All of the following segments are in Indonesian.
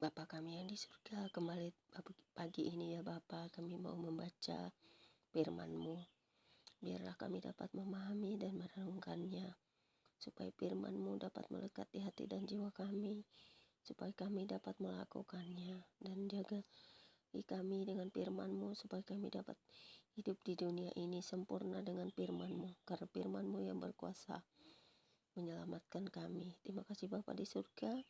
Bapa kami yang di surga, kembali pagi ini ya Bapa, kami mau membaca firman-Mu. Biarlah kami dapat memahami dan merenungkannya, supaya firman-Mu dapat melekat di hati dan jiwa kami, supaya kami dapat melakukannya. Dan jaga kami dengan firman-Mu, supaya kami dapat hidup di dunia ini sempurna dengan firman-Mu, karena firman-Mu yang berkuasa menyelamatkan kami. Terima kasih Bapa di surga.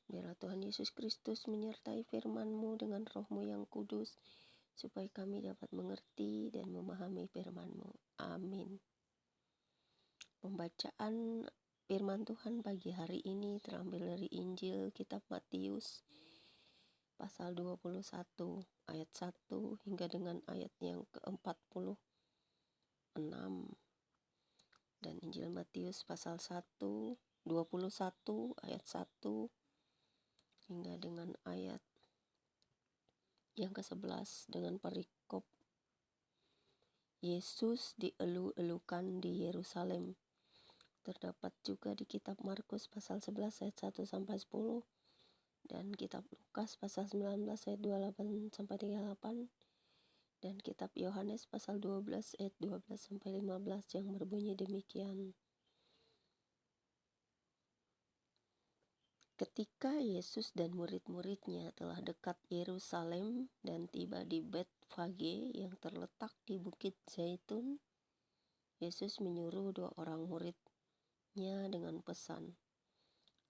Biarlah Tuhan Yesus Kristus menyertai firman-Mu dengan roh-Mu yang kudus, supaya kami dapat mengerti dan memahami firman-Mu. Amin. Pembacaan firman Tuhan pagi hari ini terambil dari Injil Kitab Matius, pasal 21, ayat 1 hingga dengan ayat yang ke-46. Dan Injil Matius pasal 21 ayat 1 hingga dengan ayat yang ke-11 dengan perikop Yesus dielu-elukan di Yerusalem. Terdapat juga di kitab Markus pasal 11 ayat 1 sampai 10 dan kitab Lukas pasal 19 ayat 28 sampai 38 dan kitab Yohanes pasal 12 ayat 12 sampai 15 yang berbunyi demikian. Ketika Yesus dan murid-muridnya telah dekat Yerusalem dan tiba di Betfage yang terletak di Bukit Zaitun, Yesus menyuruh 2 orang muridnya dengan pesan,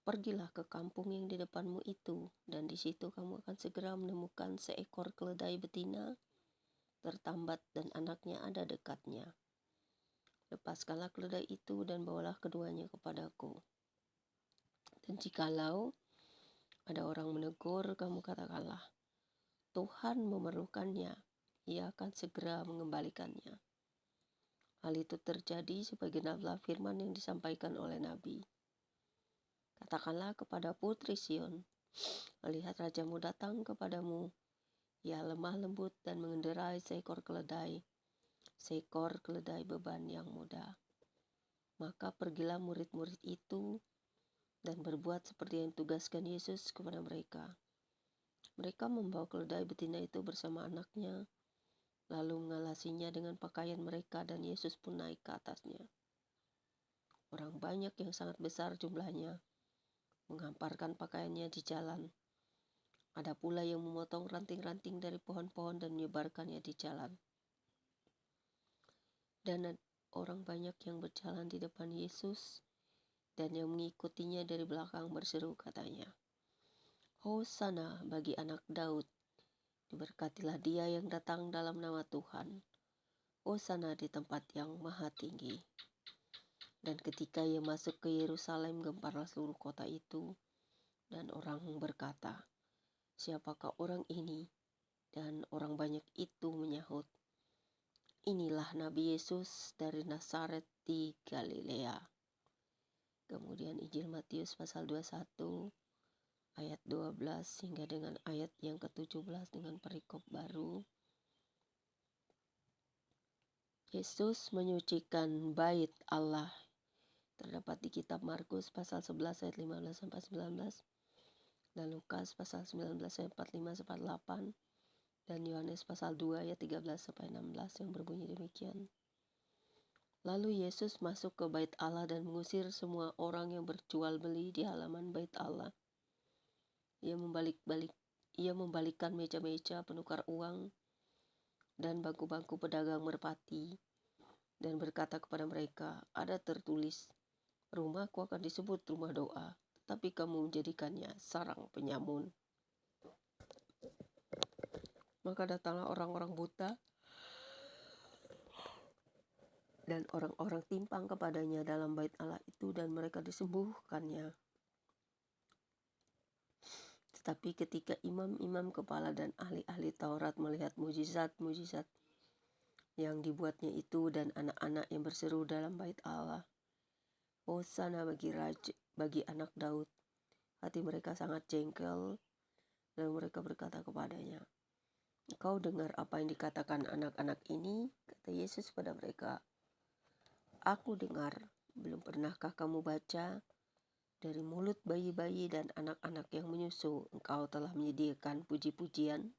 "Pergilah ke kampung yang di depanmu itu, dan di situ kamu akan segera menemukan seekor keledai betina tertambat dan anaknya ada dekatnya. Lepaskanlah keledai itu dan bawalah keduanya kepadaku. Dan jikalau ada orang menegur, kamu katakanlah, Tuhan memerlukannya, ia akan segera mengembalikannya." Hal itu terjadi supaya genaplah firman yang disampaikan oleh Nabi. "Katakanlah kepada putri Sion, melihat rajamu datang kepadamu, ia lemah lembut dan mengendarai seekor keledai beban yang muda." Maka pergilah murid-murid itu dan berbuat seperti yang ditugaskan Yesus kepada mereka. Mereka membawa keledai betina itu bersama anaknya, lalu mengalasinya dengan pakaian mereka, dan Yesus pun naik ke atasnya. Orang banyak yang sangat besar jumlahnya menghamparkan pakaiannya di jalan. Ada pula yang memotong ranting-ranting dari pohon-pohon dan menyebarkannya di jalan. Dan orang banyak yang berjalan di depan Yesus dan yang mengikutinya dari belakang berseru katanya, "Hosana bagi anak Daud, diberkatilah dia yang datang dalam nama Tuhan. Hosana di tempat yang maha tinggi." Dan ketika ia masuk ke Yerusalem, gemparlah seluruh kota itu, dan orang berkata, "Siapakah orang ini?" Dan orang banyak itu menyahut, "Inilah Nabi Yesus dari Nazaret di Galilea." Kemudian Injil Matius pasal 21 ayat 12 hingga dengan ayat yang ke-17 dengan perikop baru. Yesus menyucikan bait Allah. Terdapat di kitab Markus pasal 11 ayat 15 sampai 19 dan Lukas pasal 19 ayat 45 sampai 8 dan Yohanes pasal 2 ayat 13 sampai 16 yang berbunyi demikian. Lalu Yesus masuk ke bait Allah dan mengusir semua orang yang berjual beli di halaman bait Allah. Ia membalikkan meja-meja penukar uang dan bangku-bangku pedagang merpati dan berkata kepada mereka, "Ada tertulis, rumahku akan disebut rumah doa, tetapi kamu menjadikannya sarang penyamun." Maka datanglah orang-orang buta dan orang-orang timpang kepadanya dalam bait Allah itu, dan mereka disembuhkannya. Tetapi ketika imam-imam kepala dan ahli-ahli Taurat melihat mujizat-mujizat yang dibuatnya itu dan anak-anak yang berseru dalam bait Allah, "Hosana bagi anak Daud," hati mereka sangat jengkel, lalu mereka berkata kepadanya, "Engkau dengar apa yang dikatakan anak-anak ini?" Kata Yesus pada mereka, "Aku dengar, belum pernahkah kamu baca Dari mulut bayi-bayi dan anak-anak yang menyusu, Engkau telah menyediakan puji-pujian.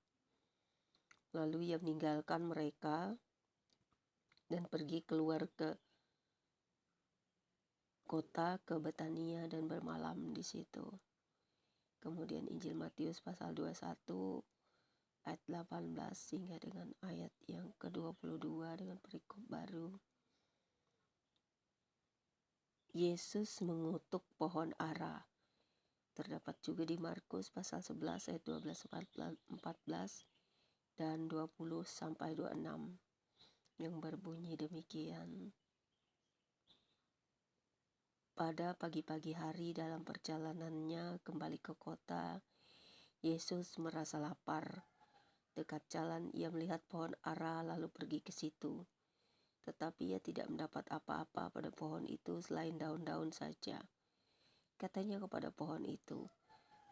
Lalu ia meninggalkan mereka dan pergi keluar ke kota, ke Betania, dan bermalam di situ. Kemudian Injil Matius pasal 21 ayat 18 hingga dengan ayat yang ke-22 dengan perikop baru. Yesus mengutuk pohon ara. Terdapat juga di Markus pasal 11 ayat 12-14 dan 20-26 yang berbunyi demikian. Pada pagi-pagi hari dalam perjalanannya kembali ke kota, Yesus merasa lapar. Dekat jalan ia melihat pohon ara lalu pergi ke situ. Tetapi ia tidak mendapat apa-apa pada pohon itu selain daun-daun saja. Katanya kepada pohon itu,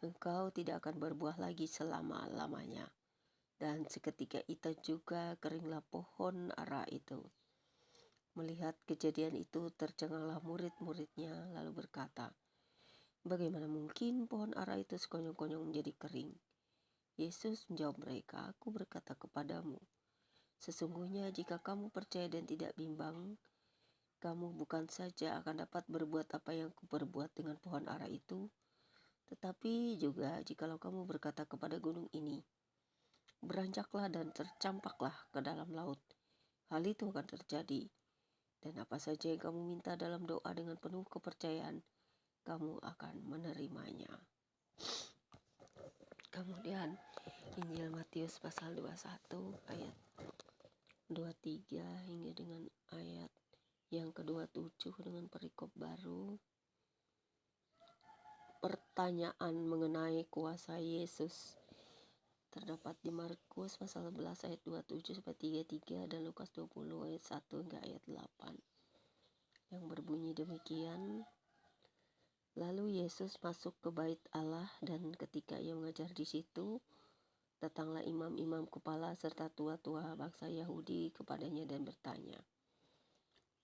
"Engkau tidak akan berbuah lagi selama-lamanya." Dan seketika itu juga keringlah pohon ara itu. Melihat kejadian itu tercenganglah murid-muridnya lalu berkata, "Bagaimana mungkin pohon ara itu sekonyong-konyong menjadi kering?" Yesus menjawab mereka, "Aku berkata kepadamu, sesungguhnya jika kamu percaya dan tidak bimbang, kamu bukan saja akan dapat berbuat apa yang kuperbuat dengan pohon ara itu, tetapi juga jikalau kamu berkata kepada gunung ini, beranjaklah dan tercampaklah ke dalam laut, hal itu akan terjadi. Dan apa saja yang kamu minta dalam doa dengan penuh kepercayaan, kamu akan menerimanya." Kemudian Injil Matius pasal 21 ayat 23 hingga dengan ayat yang ke-27 dengan perikop baru. Pertanyaan mengenai kuasa Yesus terdapat di Markus pasal 11 ayat 27-33 dan Lukas 20 ayat 1 hingga ayat 8 yang berbunyi demikian. Lalu Yesus masuk ke bait Allah dan ketika ia mengajar di situ, datanglah imam-imam kepala serta tua-tua bangsa Yahudi kepadanya dan bertanya,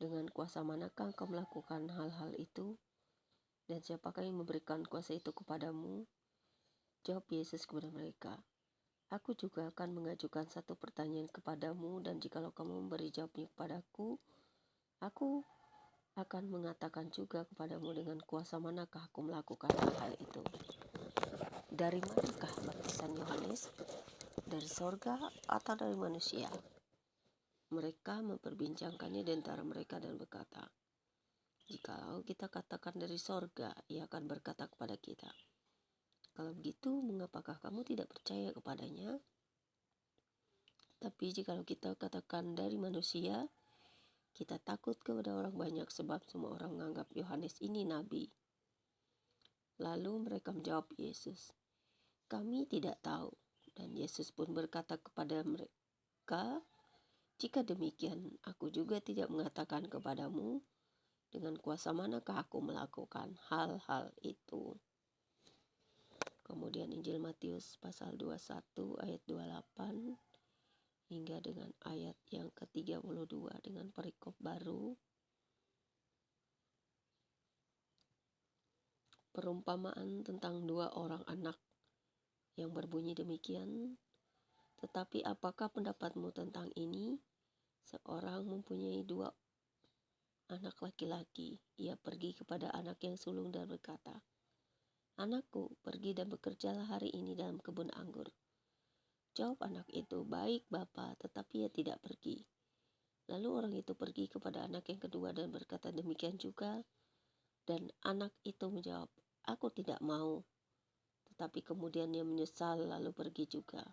"Dengan kuasa manakah engkau melakukan hal-hal itu? Dan siapakah yang memberikan kuasa itu kepadamu?" Jawab Yesus kepada mereka, "Aku juga akan mengajukan satu pertanyaan kepadamu, dan jikalau kamu memberi jawabnya kepadaku, aku akan mengatakan juga kepadamu dengan kuasa manakah aku melakukan hal itu. Dari manakah baptisan Yohanes? Dari sorga atau dari manusia?" Mereka memperbincangkannya di antara mereka dan berkata, "Jikalau kita katakan dari sorga, ia akan berkata kepada kita, 'Kalau begitu, mengapakah kamu tidak percaya kepadanya?' Tapi jikalau kita katakan dari manusia, kita takut kepada orang banyak sebab semua orang menganggap Yohanes ini nabi." Lalu mereka menjawab Yesus, "Kami tidak tahu." Dan Yesus pun berkata kepada mereka, "Jika demikian, aku juga tidak mengatakan kepadamu dengan kuasa manakah aku melakukan hal-hal itu." Kemudian Injil Matius pasal 21 ayat 28 hingga dengan ayat yang ke-32 dengan perikop baru. Perumpamaan tentang dua orang anak yang berbunyi demikian, "Tetapi apakah pendapatmu tentang ini? Seorang mempunyai dua anak laki-laki. Ia pergi kepada anak yang sulung dan berkata, 'Anakku, pergi dan bekerjalah hari ini dalam kebun anggur.' Jawab anak itu, 'Baik, Bapa,' tetapi ia tidak pergi. Lalu orang itu pergi kepada anak yang kedua dan berkata demikian juga. Dan anak itu menjawab, 'Aku tidak mau.' Tetapi kemudian ia menyesal lalu pergi juga.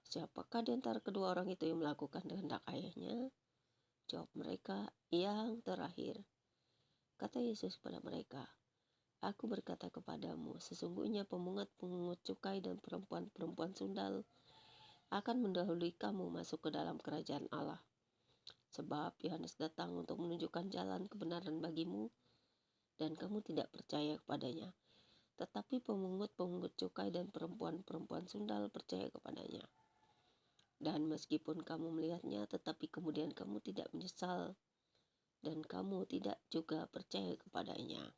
Siapakah di antara kedua orang itu yang melakukan kehendak ayahnya?" Jawab mereka, "Yang terakhir." Kata Yesus kepada mereka, "Aku berkata kepadamu, sesungguhnya pemungut-pemungut cukai dan perempuan-perempuan sundal akan mendahului kamu masuk ke dalam kerajaan Allah. Sebab Yohanes datang untuk menunjukkan jalan kebenaran bagimu, dan kamu tidak percaya kepadanya. Tetapi pemungut-pemungut cukai dan perempuan-perempuan sundal percaya kepadanya. Dan meskipun kamu melihatnya, tetapi kemudian kamu tidak menyesal, dan kamu tidak juga percaya kepadanya."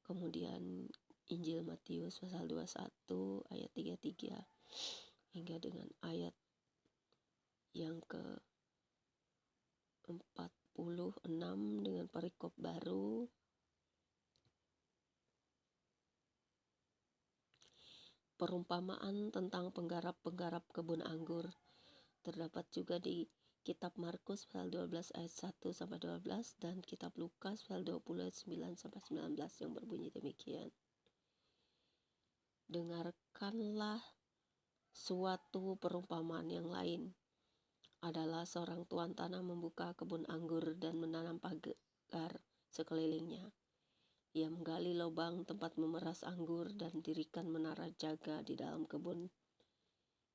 Kemudian Injil Matius pasal 21 ayat 33 hingga dengan ayat yang ke-46 dengan perikop baru. Perumpamaan tentang penggarap-penggarap kebun anggur terdapat juga di kitab Markus pasal 12 ayat 1 sampai 12 dan kitab Lukas pasal 20 ayat 9 sampai 19 yang berbunyi demikian. Dengarkanlah suatu perumpamaan yang lain. Adalah seorang tuan tanah membuka kebun anggur dan menanam pagar sekelilingnya. Ia menggali lubang tempat memeras anggur dan dirikan menara jaga di dalam kebun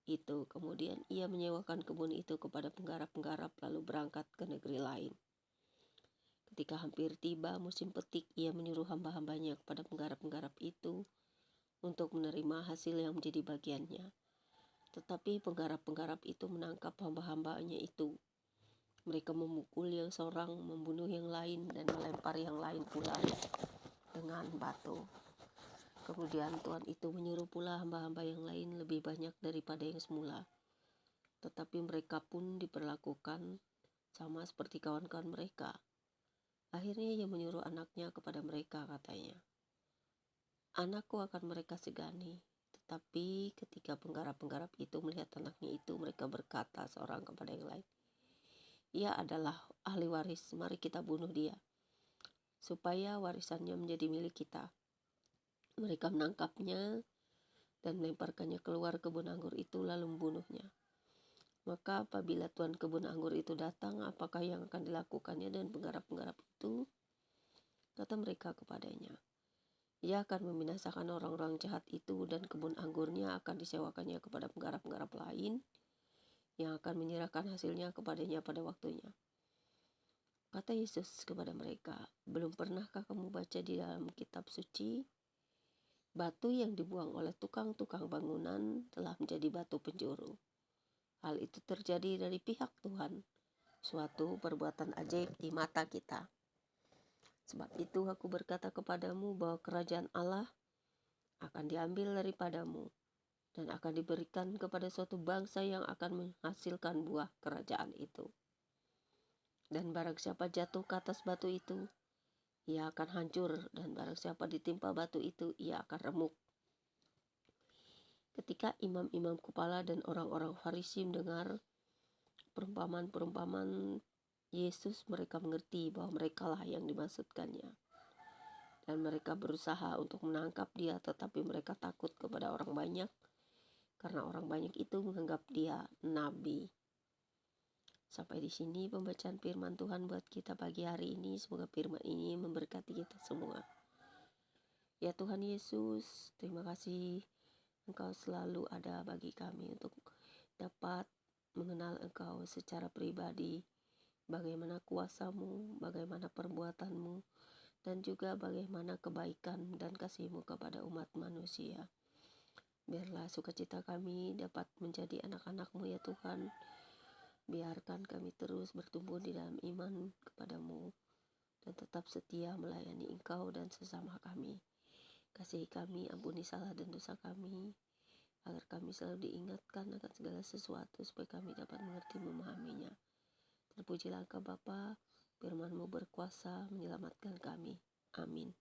itu. Kemudian ia menyewakan kebun itu kepada penggarap-penggarap lalu berangkat ke negeri lain. Ketika hampir tiba musim petik, ia menyuruh hamba-hambanya kepada penggarap-penggarap itu untuk menerima hasil yang menjadi bagiannya. Tetapi penggarap-penggarap itu menangkap hamba-hambanya itu. Mereka memukul yang seorang, membunuh yang lain, dan melempar yang lain pula dengan batu. Kemudian Tuhan itu menyuruh pula hamba-hamba yang lain lebih banyak daripada yang semula. Tetapi mereka pun diperlakukan sama seperti kawan-kawan mereka. Akhirnya ia menyuruh anaknya kepada mereka, katanya, "Anakku akan mereka segani." Tetapi ketika penggarap-penggarap itu melihat anaknya itu, mereka berkata seorang kepada yang lain, "Ia adalah ahli waris, mari kita bunuh dia, supaya warisannya menjadi milik kita." Mereka menangkapnya dan melemparkannya keluar kebun anggur itu lalu membunuhnya. Maka apabila tuan kebun anggur itu datang, apakah yang akan dilakukannya dan penggarap-penggarap itu? Kata mereka kepadanya, "Ia akan membinasakan orang-orang jahat itu dan kebun anggurnya akan disewakannya kepada penggarap-penggarap lain yang akan menyerahkan hasilnya kepadanya pada waktunya." Kata Yesus kepada mereka, "Belum pernahkah kamu baca di dalam kitab suci? Batu yang dibuang oleh tukang-tukang bangunan telah menjadi batu penjuru. Hal itu terjadi dari pihak Tuhan, suatu perbuatan ajaib di mata kita. Sebab itu aku berkata kepadamu bahwa kerajaan Allah akan diambil daripadamu dan akan diberikan kepada suatu bangsa yang akan menghasilkan buah kerajaan itu. Dan barang siapa jatuh ke atas batu itu, ia akan hancur, dan barang siapa ditimpa batu itu, ia akan remuk." Ketika imam-imam kepala dan orang-orang Farisi mendengar perumpamaan-perumpamaan Yesus, mereka mengerti bahwa merekalah yang dimaksudkannya. Dan mereka berusaha untuk menangkap dia, tetapi mereka takut kepada orang banyak, karena orang banyak itu menganggap dia nabi. Sampai di sini pembacaan firman Tuhan buat kita pagi hari ini. Semoga firman ini memberkati kita semua. Ya Tuhan Yesus, terima kasih Engkau selalu ada bagi kami untuk dapat mengenal Engkau secara pribadi. Bagaimana kuasa-Mu, bagaimana perbuatan-Mu, dan juga bagaimana kebaikan dan kasih-Mu kepada umat manusia. Biarlah sukacita kami dapat menjadi anak-anak-Mu ya Tuhan. Biarkan kami terus bertumbuh di dalam iman kepadamu dan tetap setia melayani Engkau dan sesama kami. Kasihi kami, ampuni salah dan dosa kami, agar kami selalu diingatkan akan segala sesuatu supaya kami dapat mengerti memahaminya. Terpujilah Engkau Bapa, firman-Mu berkuasa menyelamatkan kami. Amin.